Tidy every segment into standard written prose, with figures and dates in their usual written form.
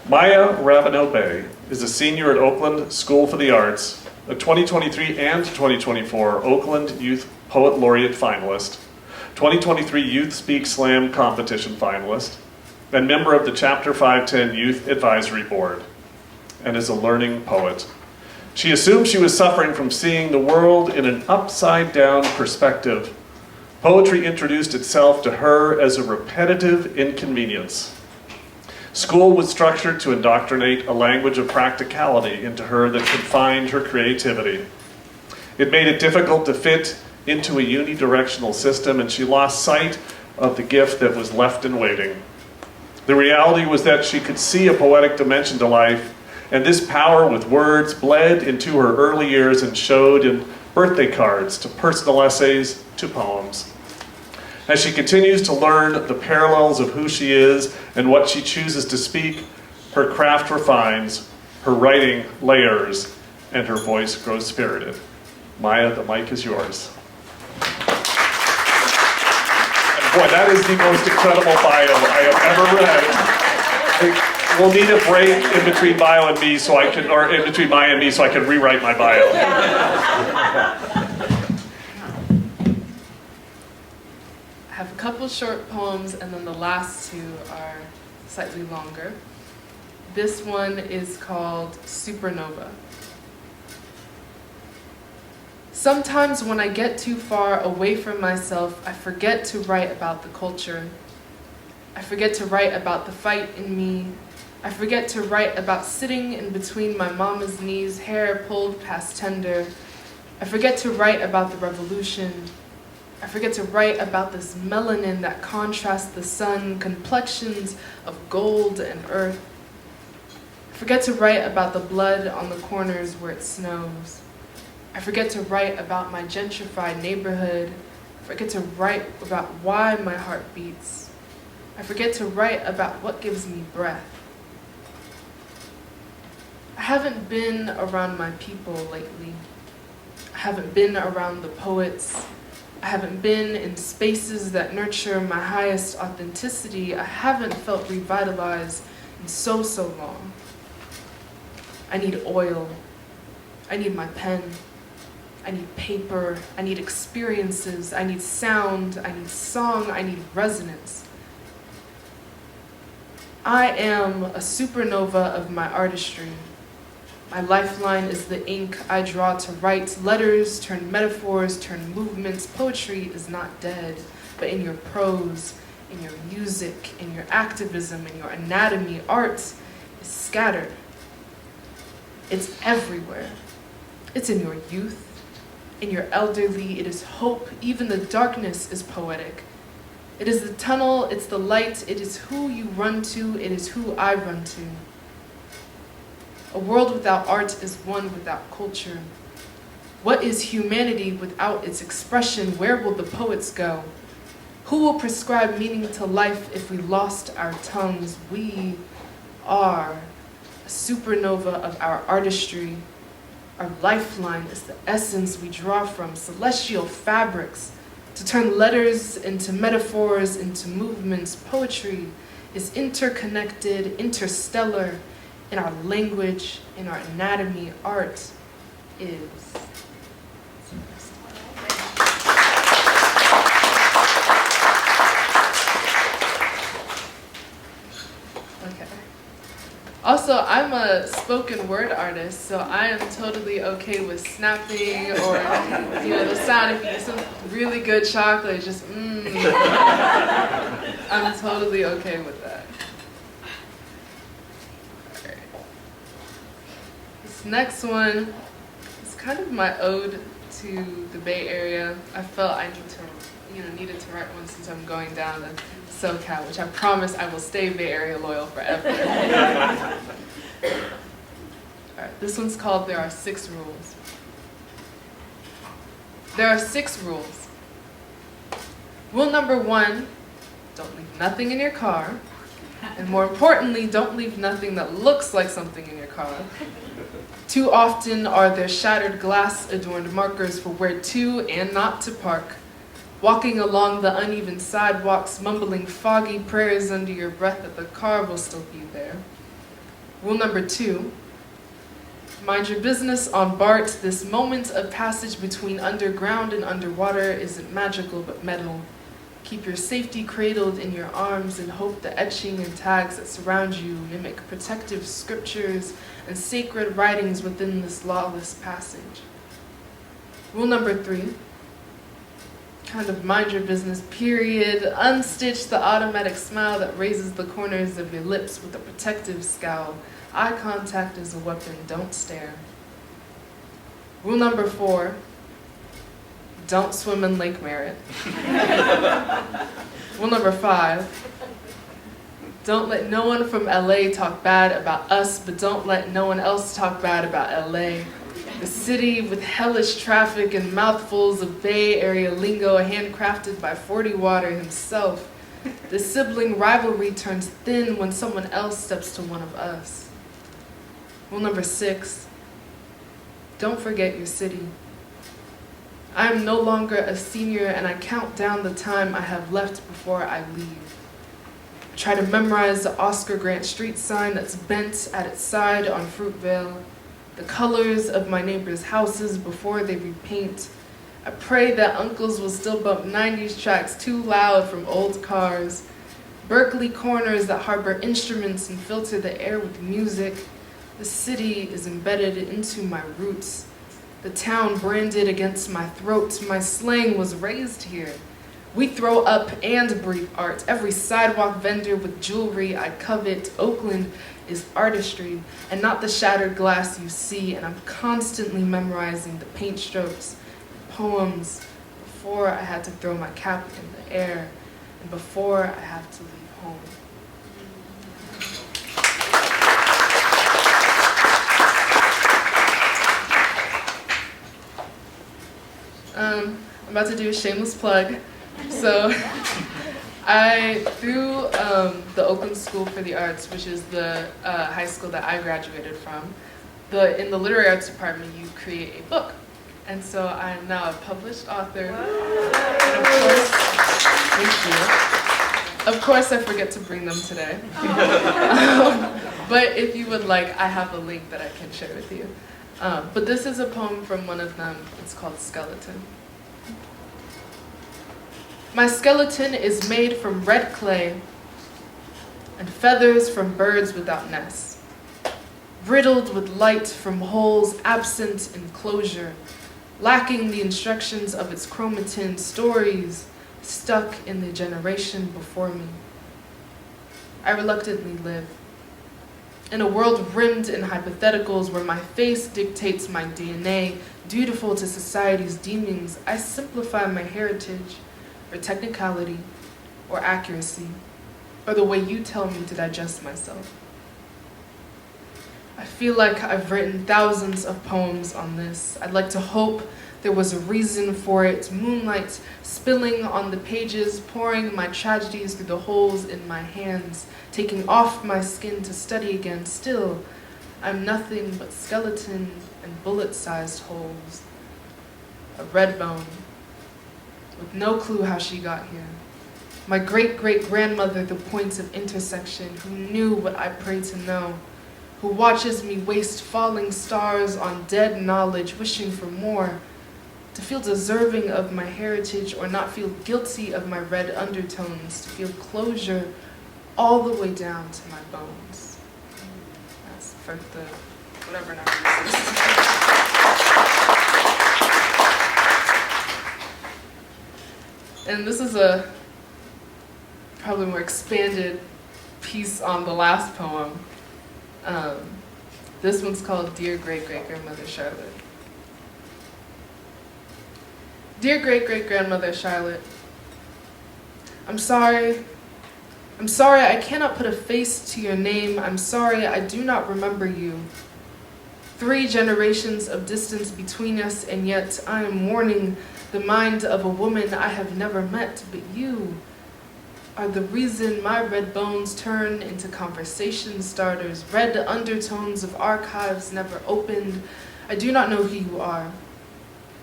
Maya Raveneau Bey is a senior at Oakland School for the Arts, a 2023 and 2024 Oakland Youth Poet Laureate finalist, 2023 YouthSpeaks Slam competition finalist, and member of the Chapter 510 Youth Advisory Board, and is a learning poet. She assumed she was suffering from seeing the world in an upside-down perspective. Poetry introduced itself to her as a repetitive inconvenience. School was structured to indoctrinate a language of practicality into her that confined her creativity. It made it difficult to fit into a unidirectional system, and she lost sight of the gift that was left in waiting. The reality was that she could see a poetic dimension to life, and this power with words bled into her early years and showed in birthday cards, to personal essays, to poems. As she continues to learn the parallels of who she is and what she chooses to speak, her craft refines, her writing layers, and her voice grows spirited. Maya, the mic is yours. And boy, that is the most incredible bio I have ever read. We'll need a break in between bio and me so I can, or in between Maya and me so I can rewrite my bio. I have a couple short poems, and then the last two are slightly longer. This one is called Supernova. Sometimes when I get too far away from myself, I forget to write about the culture. I forget to write about the fight in me. I forget to write about sitting in between my mama's knees, hair pulled past tender. I forget to write about the revolution. I forget to write about this melanin that contrasts the sun, complexions of gold and earth. I forget to write about the blood on the corners where it snows. I forget to write about my gentrified neighborhood. I forget to write about why my heart beats. I forget to write about what gives me breath. I haven't been around my people lately. I haven't been around the poets. I haven't been in spaces that nurture my highest authenticity. I haven't felt revitalized in so long. I need oil. I need my pen. I need paper. I need experiences. I need sound. I need song. I need resonance. I am a supernova of my artistry. My lifeline is the ink I draw to write. Letters turn metaphors, turn movements. Poetry is not dead, but in your prose, in your music, in your activism, in your anatomy, art is scattered. It's everywhere. It's in your youth, in your elderly. It is hope. Even the darkness is poetic. It is the tunnel, it's the light, it is who you run to, it is who I run to. A world without art is one without culture. What is humanity without its expression? Where will the poets go? Who will prescribe meaning to life if we lost our tongues? We are a supernova of our artistry. Our lifeline is the essence we draw from, celestial fabrics, to turn letters into metaphors, into movements. Poetry is interconnected, interstellar, in our language, in our anatomy. Art is. Okay. Also, I'm a spoken word artist, so I am totally okay with snapping or, the sound. If you get some really good chocolate, just I'm totally okay with that. Next one is kind of my ode to the Bay Area. I felt I needed to write one since I'm going down to SoCal, which I promise I will stay Bay Area loyal forever. All right, this one's called There Are 6 Rules. There are 6 rules. Rule number 1, don't leave nothing in your car. And more importantly, don't leave nothing that looks like something in your car. Too often are there shattered glass-adorned markers for where to and not to park. Walking along the uneven sidewalks, mumbling foggy prayers under your breath that the car will still be there. Rule number 2, mind your business on Bart. This moment of passage between underground and underwater isn't magical but metal. Keep your safety cradled in your arms and hope the etching and tags that surround you mimic protective scriptures and sacred writings within this lawless passage. Rule number 3, kind of mind your business, period. Unstitch the automatic smile that raises the corners of your lips with a protective scowl. Eye contact is a weapon, don't stare. Rule number 4, don't swim in Lake Merritt. Rule number 5, don't let no one from LA talk bad about us, but don't let no one else talk bad about LA. The city with hellish traffic and mouthfuls of Bay Area lingo handcrafted by 40 Water himself. The sibling rivalry turns thin when someone else steps to one of us. Rule number 6, don't forget your city. I am no longer a senior and I count down the time I have left before I leave. I try to memorize the Oscar Grant Street sign that's bent at its side on Fruitvale, the colors of my neighbors' houses before they repaint. I pray that uncles will still bump 90s tracks too loud from old cars, Berkeley corners that harbor instruments and filter the air with music. The city is embedded into my roots. The town branded against my throat. My slang was raised here. We throw up and breathe art. Every sidewalk vendor with jewelry I covet. Oakland is artistry and not the shattered glass you see. And I'm constantly memorizing the paint strokes, the poems, before I had to throw my cap in the air and before I have to leave home. I'm about to do a shameless plug. So through the Oakland School for the Arts, which is the high school that I graduated from, in the literary arts department, you create a book. And so I am now a published author. And of course, thank you. Of course, I forget to bring them today. But if you would like, I have a link that I can share with you. But this is a poem from one of them. It's called Skeleton. My skeleton is made from red clay and feathers from birds without nests, riddled with light from holes absent in closure, lacking the instructions of its chromatin, stories stuck in the generation before me. I reluctantly live in a world rimmed in hypotheticals where my face dictates my DNA, dutiful to society's deemings. I simplify my heritage, or technicality, or accuracy, or the way you tell me to digest myself. I feel like I've written thousands of poems on this. I'd like to hope there was a reason for it. Moonlight spilling on the pages, pouring my tragedies through the holes in my hands, taking off my skin to study again. Still, I'm nothing but skeleton and bullet-sized holes. A red bone, with no clue how she got here. My great-great-grandmother, the point of intersection, who knew what I prayed to know, who watches me waste falling stars on dead knowledge, wishing for more, to feel deserving of my heritage or not feel guilty of my red undertones, to feel closure all the way down to my bones. That's for the whatever number this is. And this is a probably more expanded piece on the last poem. This one's called Dear Great-Great-Grandmother Charlotte. Dear Great-Great-Grandmother Charlotte, I'm sorry I cannot put a face to your name. I'm sorry I do not remember you. 3 generations of distance between us, and yet I am mourning the mind of a woman I have never met, but you are the reason my red bones turn into conversation starters, red undertones of archives never opened. I do not know who you are,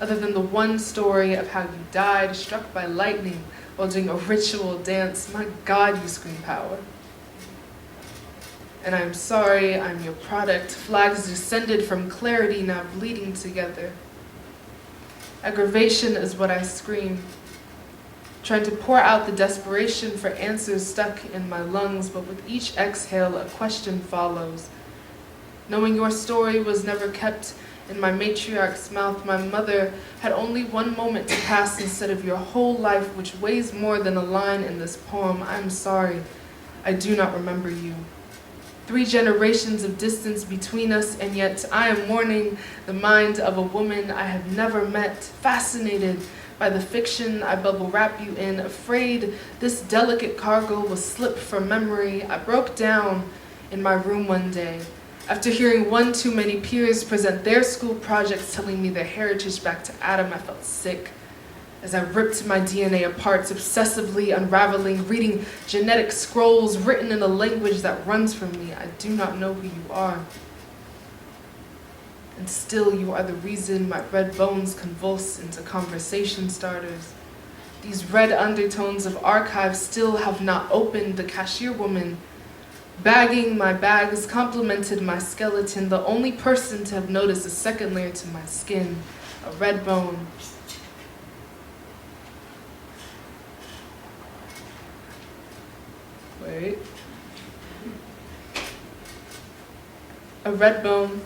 other than the one story of how you died, struck by lightning while doing a ritual dance. My God, you scream power. And I'm sorry, I'm your product. Flags descended from clarity, now bleeding together. Aggravation is what I scream, trying to pour out the desperation for answers stuck in my lungs, but with each exhale, a question follows. Knowing your story was never kept in my matriarch's mouth, my mother had only one moment to pass instead of your whole life, which weighs more than a line in this poem. I'm sorry, I do not remember you. 3 generations of distance between us, and yet I am mourning the mind of a woman I have never met, fascinated by the fiction I bubble wrap you in, afraid this delicate cargo will slip from memory. I broke down in my room one day after hearing one too many peers present their school projects telling me their heritage back to Adam. I felt sick as I ripped my DNA apart, obsessively unraveling, reading genetic scrolls written in a language that runs from me. I do not know who you are. And still you are the reason my red bones convulse into conversation starters. These red undertones of archives still have not opened. The cashier woman bagging my bags complimented my skeleton, the only person to have noticed a second layer to my skin, a red bone. Wait. A red bone,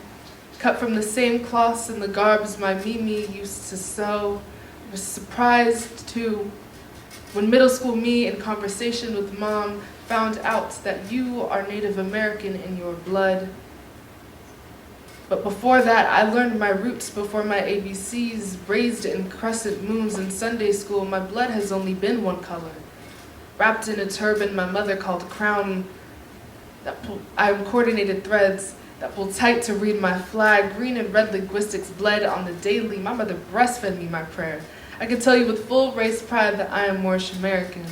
cut from the same cloths and the garbs my Mimi used to sew. I was surprised, too, when middle school me, in conversation with Mom, found out that you are Native American in your blood. But before that, I learned my roots before my ABCs, raised in crescent moons in Sunday school. My blood has only been one color. Wrapped in a turban my mother called crown, I am coordinated threads that pull tight to read my flag. Green and red linguistics bled on the daily. My mother breastfed me my prayer. I can tell you with full race pride that I am Moorish American.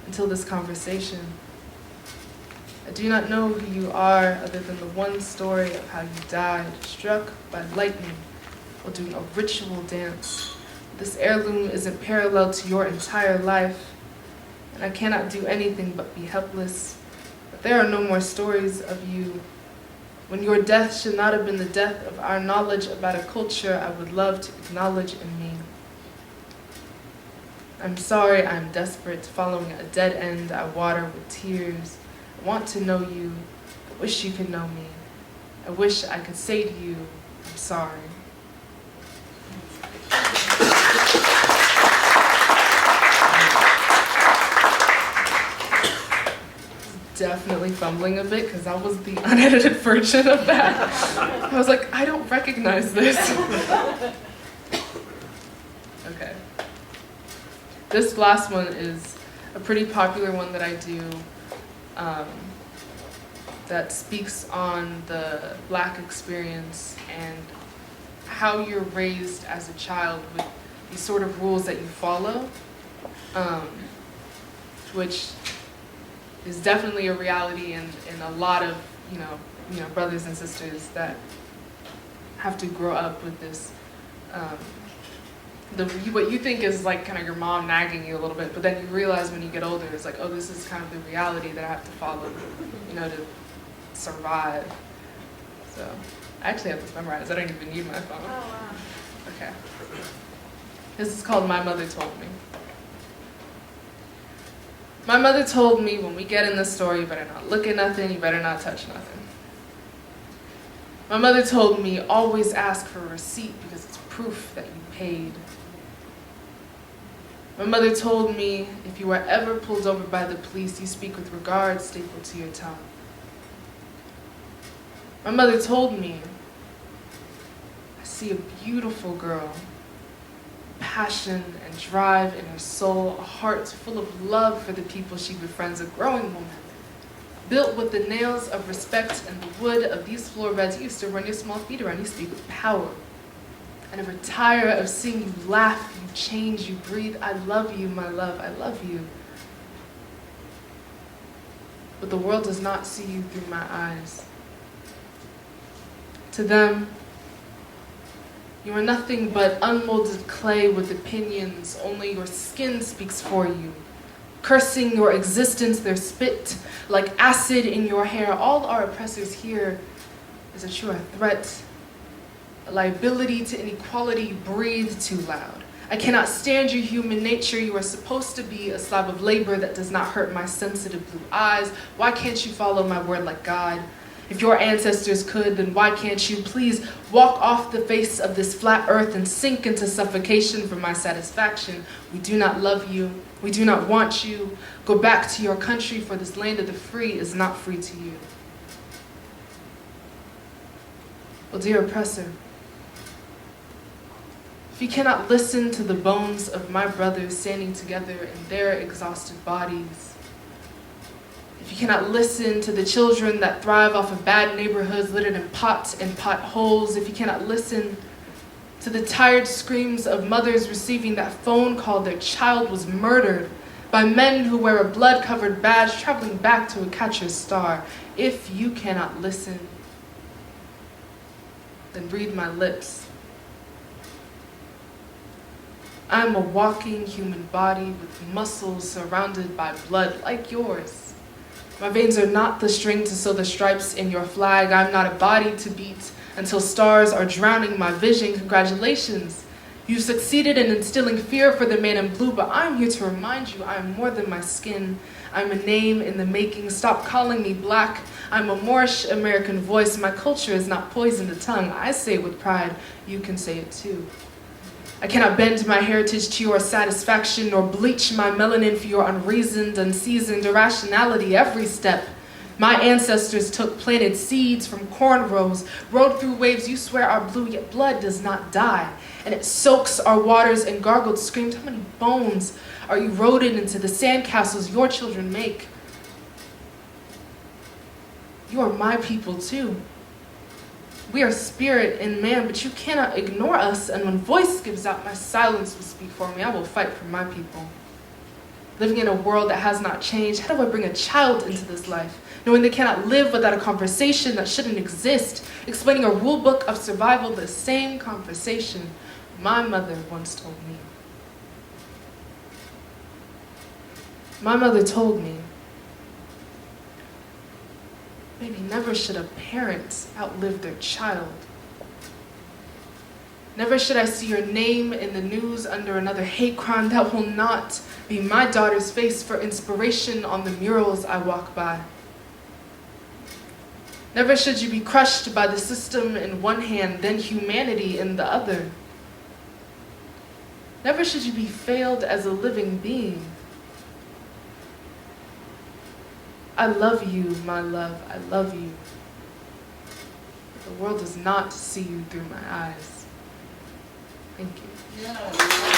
Until this conversation, I do not know who you are other than the one story of how you died, struck by lightning while doing a ritual dance. This heirloom isn't parallel to your entire life, and I cannot do anything but be helpless. But there are no more stories of you. When your death should not have been the death of our knowledge about a culture I would love to acknowledge in me. I'm sorry, I'm desperate, following a dead end I water with tears. I want to know you, I wish you could know me. I wish I could say to you, I'm sorry. Definitely fumbling a bit because that was the unedited version of that. I was like, I don't recognize this. Okay. This last one is a pretty popular one that I do that speaks on the Black experience and how you're raised as a child with these sort of rules that you follow, which is definitely a reality in a lot of you know brothers and sisters that have to grow up with this. What you think is like kind of your mom nagging you a little bit, but then you realize when you get older, it's like, oh, this is kind of the reality that I have to follow, to survive. So I actually have this memorized. I don't even need my phone. Oh, wow. Okay. This is called My Mother Told Me. My mother told me when we get in the store, you better not look at nothing, you better not touch nothing. My mother told me, always ask for a receipt because it's proof that you paid. My mother told me, if you are ever pulled over by the police, you speak with regard stapled to your tongue. My mother told me, I see a beautiful girl, passion and drive in her soul, a heart full of love for the people she befriends, a growing woman, built with the nails of respect and the wood of these floor beds. You used to run your small feet around, you speak with power. I never tire of seeing you laugh, you change, you breathe. I love you, my love, I love you. But the world does not see you through my eyes. To them, you are nothing but unmolded clay with opinions. Only your skin speaks for you. cursing your existence, their spit like acid in your hair. All our oppressors here is that you are a threat, a liability to inequality. Breathe too loud. I cannot stand your human nature. You are supposed to be a slab of labor that does not hurt my sensitive blue eyes. Why can't you follow my word like God? If your ancestors could, then why can't you please walk off the face of this flat earth and sink into suffocation for my satisfaction? We do not love you. We do not want you. Go back to your country, for this land of the free is not free to you. Well, dear oppressor, if you cannot listen to the bones of my brothers standing together in their exhausted bodies, if you cannot listen to the children that thrive off of bad neighborhoods littered in pots and potholes, if you cannot listen to the tired screams of mothers receiving that phone call their child was murdered by men who wear a blood-covered badge traveling back to a catcher's star, if you cannot listen, then read my lips. I am a walking human body with muscles surrounded by blood like yours. My veins are not the string to sew the stripes in your flag. I'm not a body to beat until stars are drowning my vision. Congratulations. You succeeded in instilling fear for the man in blue, but I'm here to remind you I am more than my skin. I'm a name in the making. Stop calling me black. I'm a Moorish American voice. My culture is not poison to tongue. I say it with pride. You can say it too. I cannot bend my heritage to your satisfaction, nor bleach my melanin for your unreasoned, unseasoned irrationality. Every step my ancestors took planted seeds from cornrows, rode through waves you swear are blue, yet blood does not die. And it soaks our waters and gargled screams. How many bones are eroded into the sandcastles your children make? You are my people too. We are spirit and man, but you cannot ignore us, and when voice gives out, my silence will speak for me. I will fight for my people. Living in a world that has not changed, how do I bring a child into this life, knowing they cannot live without a conversation that shouldn't exist, explaining a rule book of survival, the same conversation my mother once told me. My mother told me, baby, never should a parent outlive their child. Never should I see your name in the news under another hate crime. That will not be my daughter's face for inspiration on the murals I walk by. Never should you be crushed by the system in one hand, then humanity in the other. Never should you be failed as a living being. I love you, my love, I love you. The world does not see you through my eyes. Thank you. Yeah.